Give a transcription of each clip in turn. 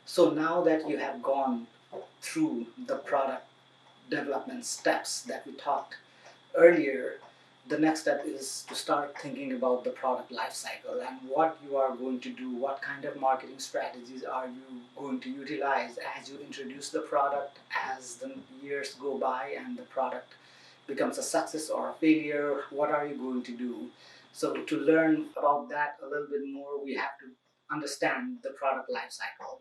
So now that you have gone through the product development steps that we talked earlier, the next step is to start thinking about the product life cycle and what you are going to do, what kind of marketing strategies are you going to utilize as you introduce the product, as the years go by and the product becomes a success or a failure, what are you going to do? So to learn about that a little bit more, we have to understand the product life cycle.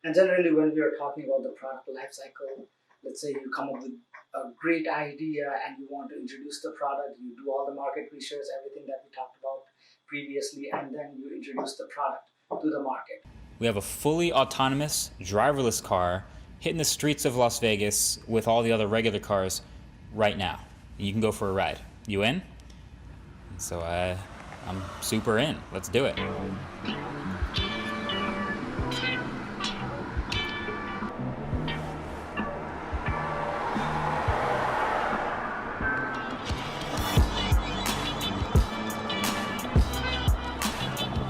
And generally when we are talking about the product life cycle, let's say you come up with a great idea and you want to introduce the product, you do all the market research, everything that we talked about previously, and then you introduce the product to the market. We have a fully autonomous, driverless car hitting the streets of Las Vegas with all the other regular cars right now. You can go for a ride. You in? So I'm super in. Let's do it.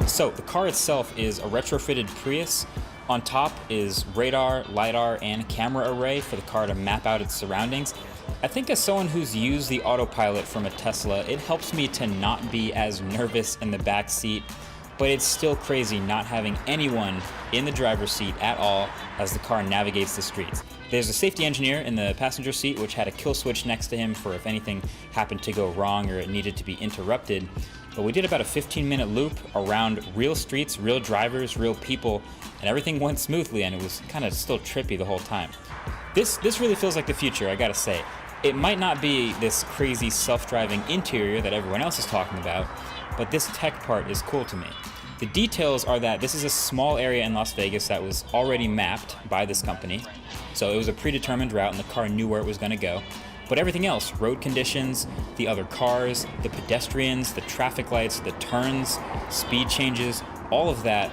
So the car itself is a retrofitted Prius. On top is radar, LiDAR, and camera array for the car to map out its surroundings. I think as someone who's used the autopilot from a Tesla, it helps me to not be as nervous in the back seat, but it's still crazy not having anyone in the driver's seat at all as the car navigates the streets. There's a safety engineer in the passenger seat which had a kill switch next to him for if anything happened to go wrong or it needed to be interrupted. But we did about a 15-minute loop around real streets, real drivers, real people, and everything went smoothly, and it was kind of still trippy the whole time. This really feels like the future, I gotta say. It might not be this crazy self-driving interior that everyone else is talking about, but this tech part is cool to me. The details are that this is a small area in Las Vegas that was already mapped by this company, so it was a predetermined route and the car knew where it was going to go. But everything else, road conditions, the other cars, the pedestrians, the traffic lights, the turns, speed changes, all of that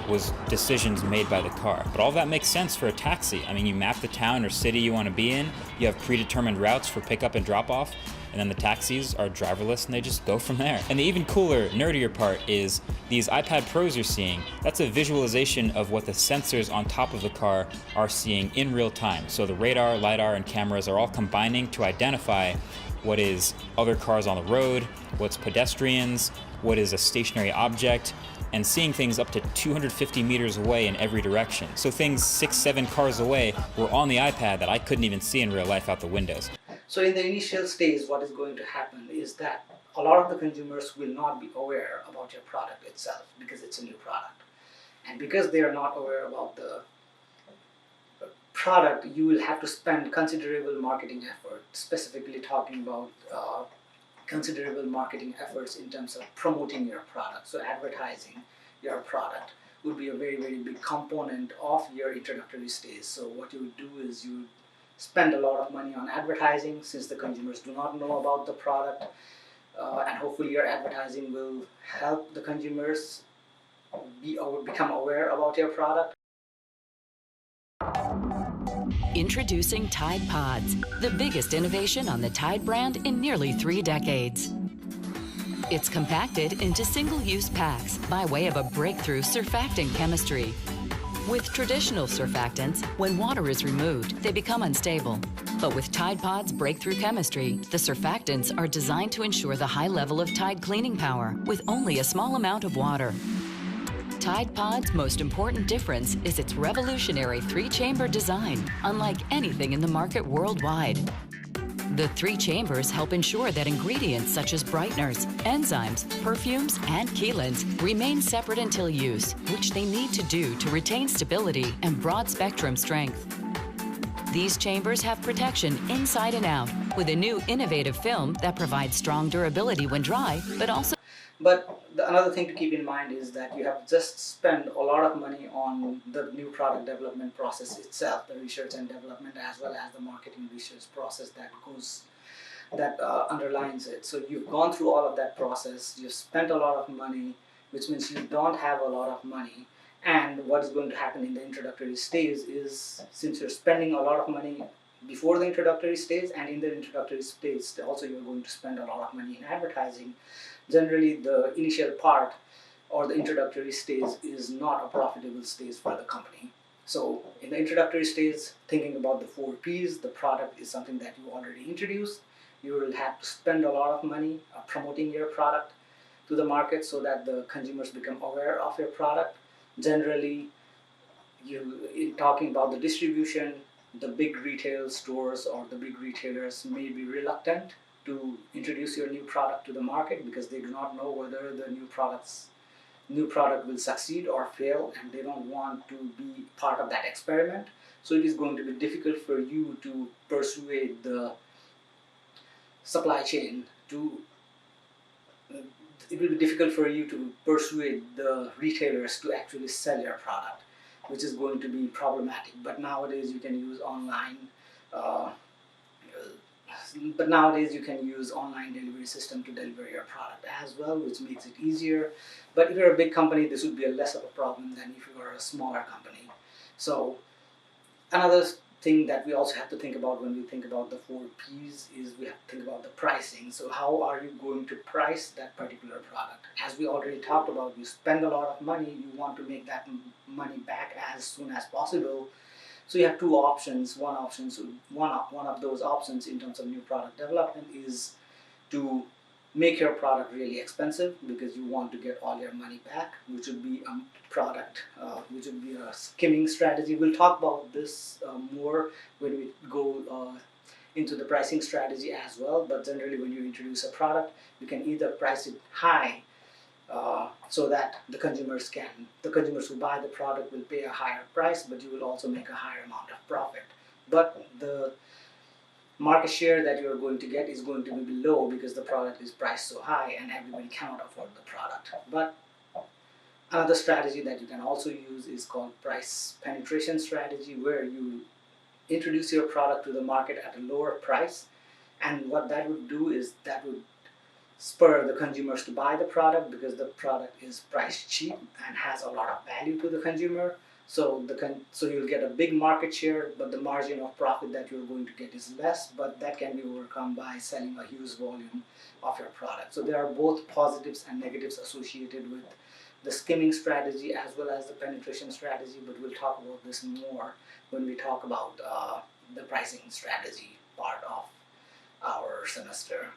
was decisions made by the car. But all of that makes sense for a taxi. I mean, you map the town or city you want to be in, you have predetermined routes for pickup and drop off, and then the taxis are driverless and they just go from there. And the even cooler, nerdier part is these iPad Pros you're seeing, that's a visualization of what the sensors on top of the car are seeing in real time. So the radar, LiDAR, and cameras are all combining to identify what is other cars on the road, what's pedestrians, what is a stationary object, and seeing things up to 250 meters away in every direction. So things 6-7 cars away were on the iPad that I couldn't even see in real life out the windows. So in the initial stage, what is going to happen is that a lot of the consumers will not be aware about your product itself because it's a new product. And because they are not aware about the product, you will have to spend considerable marketing effort, specifically talking about considerable marketing efforts in terms of promoting your product. So advertising your product would be a very, very big component of your introductory stage. So what you would do is you would spend a lot of money on advertising since the consumers do not know about the product, and hopefully your advertising will help the consumers become aware about your product. Introducing Tide Pods, the biggest innovation on the Tide brand in nearly 3 decades. It's compacted into single-use packs by way of a breakthrough surfactant chemistry. With traditional surfactants, when water is removed, they become unstable. But with Tide Pod's breakthrough chemistry, the surfactants are designed to ensure the high level of Tide cleaning power with only a small amount of water. Tide Pod's most important difference is its revolutionary 3-chamber design, unlike anything in the market worldwide. The 3 chambers help ensure that ingredients such as brighteners, enzymes, perfumes, and chelins remain separate until use, which they need to do to retain stability and broad-spectrum strength. These chambers have protection inside and out with a new innovative film that provides strong durability when dry, but also... But another thing to keep in mind is that you have just spent a lot of money on the new product development process itself, the research and development, as well as the marketing research process that underlines it. So you've gone through all of that process, you've spent a lot of money, which means you don't have a lot of money. And what is going to happen in the introductory stage is, since you're spending a lot of money before the introductory stage and in the introductory stage, also you're going to spend a lot of money in advertising. Generally, the initial part or the introductory stage is not a profitable stage for the company. So in the introductory stage, thinking about the 4 Ps, the product is something that you already introduced. You will have to spend a lot of money promoting your product to the market so that the consumers become aware of your product. Generally, in talking about the distribution, the big retail stores or the big retailers may be reluctant to introduce your new product to the market because they do not know whether the new product will succeed or fail, and they don't want to be part of that experiment. So it is going to be difficult for you to persuade the supply chain to it will be difficult for you to persuade the retailers to actually sell your product, which is going to be problematic. But nowadays you can use online delivery system to deliver your product as well, which makes it easier. But if you're a big company, this would be a less of a problem than if you are a smaller company. So another thing that we also have to think about when we think about the 4 Ps is we have to think about the pricing. So how are you going to price that particular product? As we already talked about, you spend a lot of money, you want to make that money back as soon as possible. So you have 2 options. One of those options in terms of new product development is to make your product really expensive because you want to get all your money back, which would be which would be a skimming strategy. We'll talk about this more when we go into the pricing strategy as well. But generally, when you introduce a product, you can either price it high so that the consumers who buy the product will pay a higher price, but you will also make a higher amount of profit. But the market share that you're going to get is going to be below because the product is priced so high and everybody cannot afford the product. But another strategy that you can also use is called price penetration strategy, where you introduce your product to the market at a lower price, and what that would do is that would spur the consumers to buy the product because the product is priced cheap and has a lot of value to the consumer. So you'll get a big market share, but the margin of profit that you're going to get is less, but that can be overcome by selling a huge volume of your product. So there are both positives and negatives associated with the skimming strategy as well as the penetration strategy, but we'll talk about this more when we talk about the pricing strategy part of our semester.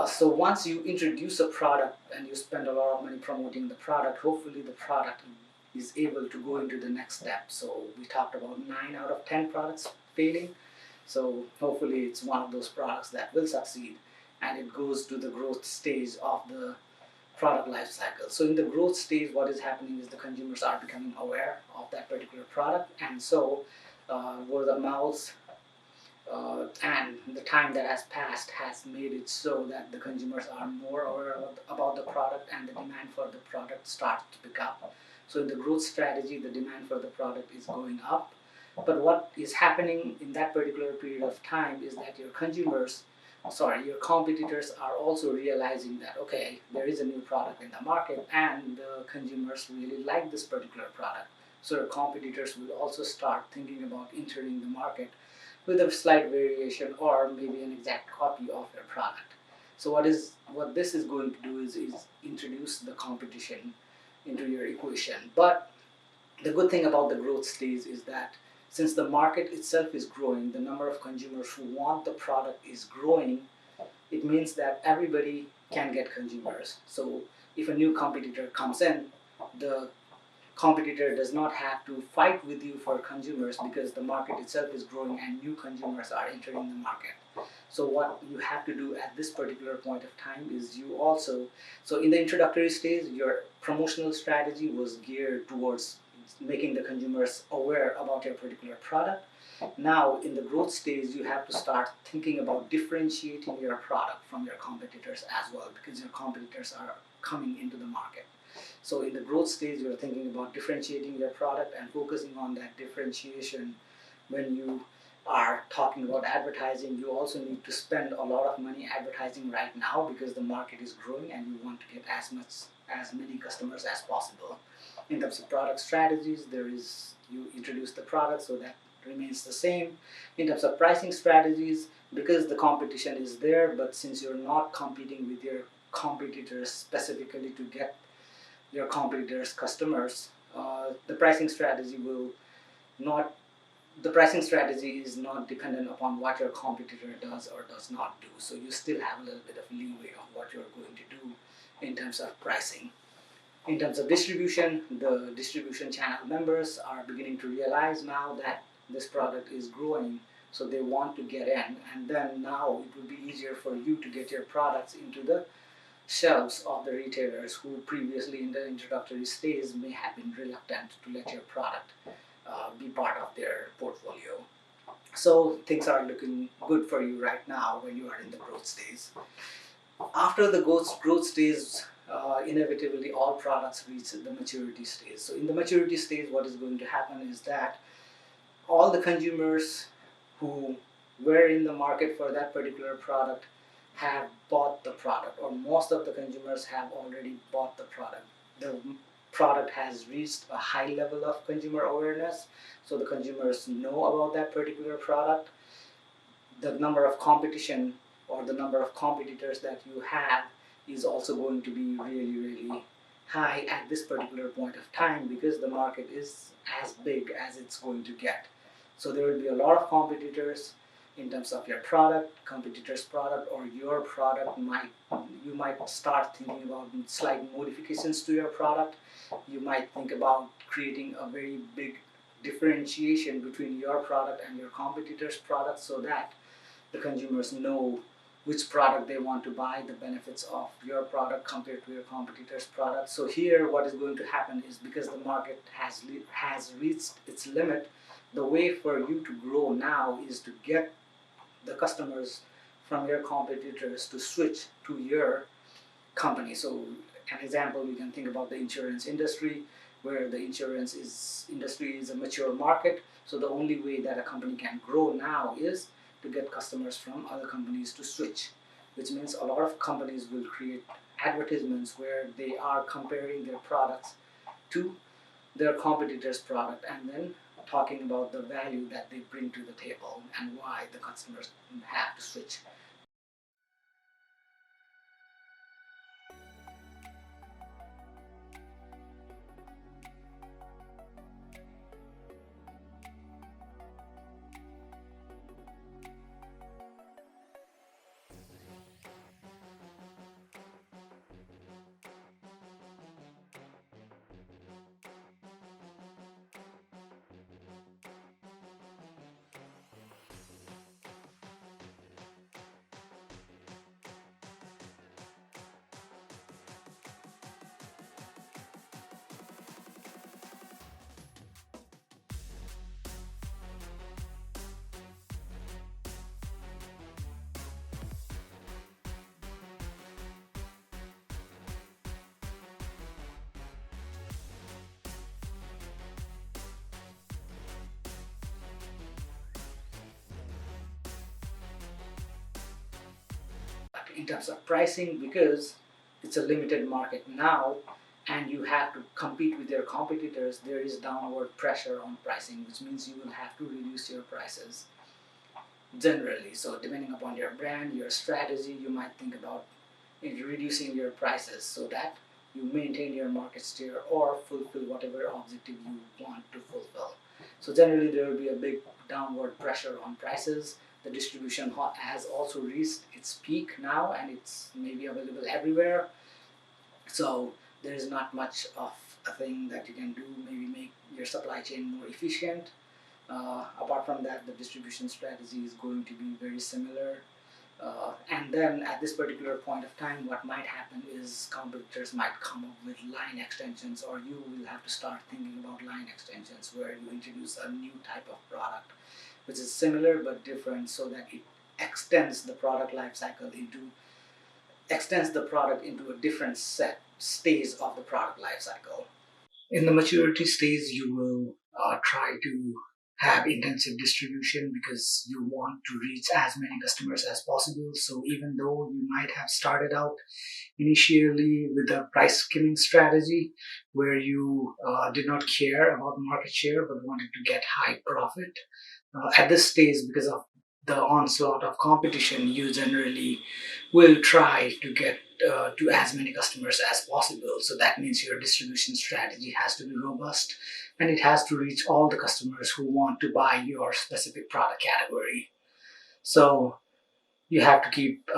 So once you introduce a product and you spend a lot of money promoting the product, hopefully the product is able to go into the next step. So we talked about 9 out of 10 products failing. So hopefully it's one of those products that will succeed and it goes to the growth stage of the product life cycle. So in the growth stage, what is happening is the consumers are becoming aware of that particular product, and so word of mouth and the time that has passed has made it so that the consumers are more aware about the product and the demand for the product starts to pick up. So in the growth strategy, the demand for the product is going up. But what is happening in that particular period of time is that your competitors are also realizing that, okay, there is a new product in the market and the consumers really like this particular product. So your competitors will also start thinking about entering the market with a slight variation or maybe an exact copy of your product. So what this is going to do is introduce the competition into your equation. But the good thing about the growth stage is that since the market itself is growing, the number of consumers who want the product is growing, it means that everybody can get consumers. So if a new competitor comes in, the competitor does not have to fight with you for consumers because the market itself is growing and new consumers are entering the market. So what you have to do at this particular point of time is so in the introductory stage, your promotional strategy was geared towards making the consumers aware about your particular product. Now in the growth stage, you have to start thinking about differentiating your product from your competitors as well, because your competitors are coming into the market. So in the growth stage, you're thinking about differentiating your product and focusing on that differentiation. When you are talking about advertising, you also need to spend a lot of money advertising right now because the market is growing and you want to get as many customers as possible. In terms of product strategies, you introduce the product, so that remains the same. In terms of pricing strategies, because the competition is there, but since you're not competing with your competitors specifically to get your competitors' customers, the pricing strategy will not the pricing strategy is not dependent upon what your competitor does or does not do. So you still have a little bit of leeway on what you're going to do in terms of pricing. In terms of distribution, the distribution channel members are beginning to realize now that this product is growing, so they want to get in, and then now it will be easier for you to get your products into the shelves of the retailers who previously in the introductory stage may have been reluctant to let your product be part of their portfolio. So things are looking good for you right now when you are in the growth stage. After the growth stage, inevitably all products reach the maturity stage. So in the maturity stage, what is going to happen is that all the consumers who were in the market for that particular product have bought the product, or most of the consumers have already bought the product. The product has reached a high level of consumer awareness, so the consumers know about that particular product. The number of competition or the number of competitors that you have is also going to be really high at this particular point of time, because the market is as big as it's going to get. So there will be a lot of competitors in terms of your product, competitor's product, or your product. You might start thinking about slight modifications to your product. You might think about creating a very big differentiation between your product and your competitor's product, so that the consumers know which product they want to buy, the benefits of your product compared to your competitor's product. So here what is going to happen is, because the market has reached its limit, the way for you to grow now is to get the customers from your competitors to switch to your company. So an example, we can think about the insurance industry, where the insurance industry is a mature market. So the only way that a company can grow now is to get customers from other companies to switch, which means a lot of companies will create advertisements where they are comparing their products to their competitor's product, and then talking about the value that they bring to the table and why the customers have to switch. In terms of pricing, because it's a limited market now and you have to compete with your competitors, there is downward pressure on pricing, which means you will have to reduce your prices generally. So depending upon your brand, your strategy, you might think about reducing your prices so that you maintain your market share or fulfill whatever objective you want to fulfill. So generally there will be a big downward pressure on prices. The distribution has also reached its peak now, and it's maybe available everywhere. So there is not much of a thing that you can do, maybe make your supply chain more efficient. Apart from that, the distribution strategy is going to be very similar. And then at this particular point of time, what might happen is competitors might come up with line extensions, or you will have to start thinking about line extensions where you introduce a new type of product which is similar but different, so that it extends the product life cycle into a different stage of the product life cycle. In the maturity stage, you will try to have intensive distribution because you want to reach as many customers as possible. So even though you might have started out initially with a price skimming strategy where you did not care about market share but wanted to get high profit, at this stage, because of the onslaught of competition, you generally will try to get to as many customers as possible. So that means your distribution strategy has to be robust, and it has to reach all the customers who want to buy your specific product category. So you have to keep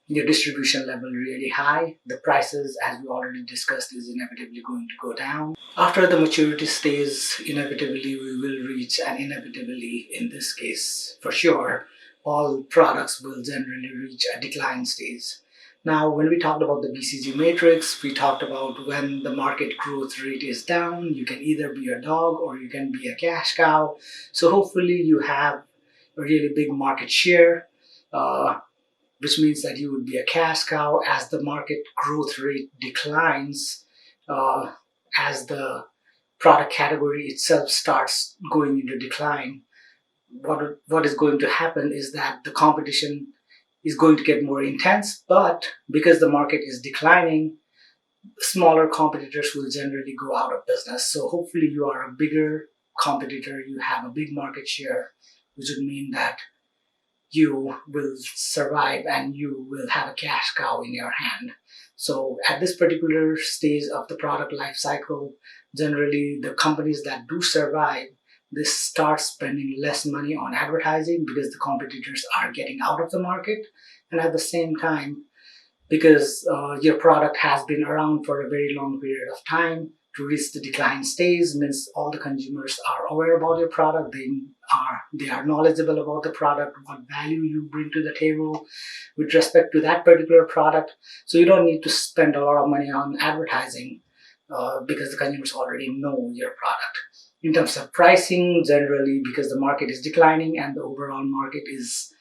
your distribution level really high. The prices, as we already discussed, is inevitably going to go down. After the maturity stage, inevitably we will reach, and inevitably in this case for sure, all products will generally reach a decline stage. Now, when we talked about the BCG matrix, we talked about when the market growth rate is down, you can either be a dog or you can be a cash cow. So hopefully you have a really big market share, which means that you would be a cash cow as the market growth rate declines, as the product category itself starts going into decline. What is going to happen is that the competition is going to get more intense, but because the market is declining, smaller competitors will generally go out of business. So hopefully you are a bigger competitor, you have a big market share, which would mean that you will survive and you will have a cash cow in your hand. So at this particular stage of the product life cycle, generally the companies that do survive, they start spending less money on advertising because the competitors are getting out of the market. And at the same time, because your product has been around for a very long period of time, to reach the decline stage means all the consumers are aware about your product, they are knowledgeable about the product, what value you bring to the table with respect to that particular product. So you don't need to spend a lot of money on advertising because the consumers already know your product. In terms of pricing, generally because the market is declining and the overall market is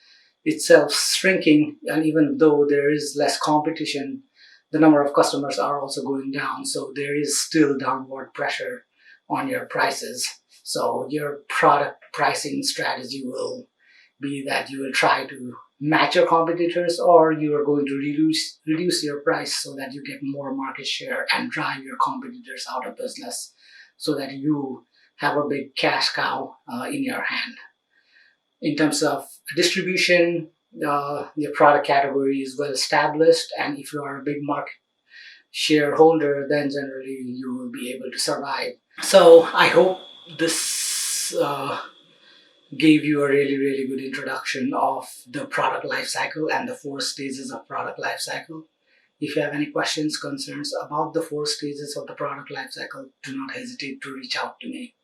itself shrinking, and even though there is less competition, the number of customers are also going down, so there is still downward pressure on your prices. So your product pricing strategy will be that you will try to match your competitors, or you are going to reduce your price so that you get more market share and drive your competitors out of business so that you have a big cash cow in your hand. In terms of distribution, your product category is well established, and if you are a big market shareholder, then generally you will be able to survive. So I hope this gave you a really good introduction of the product life cycle and the 4 stages of product life cycle. If you have any questions, concerns about the 4 stages of the product life cycle, do not hesitate to reach out to me.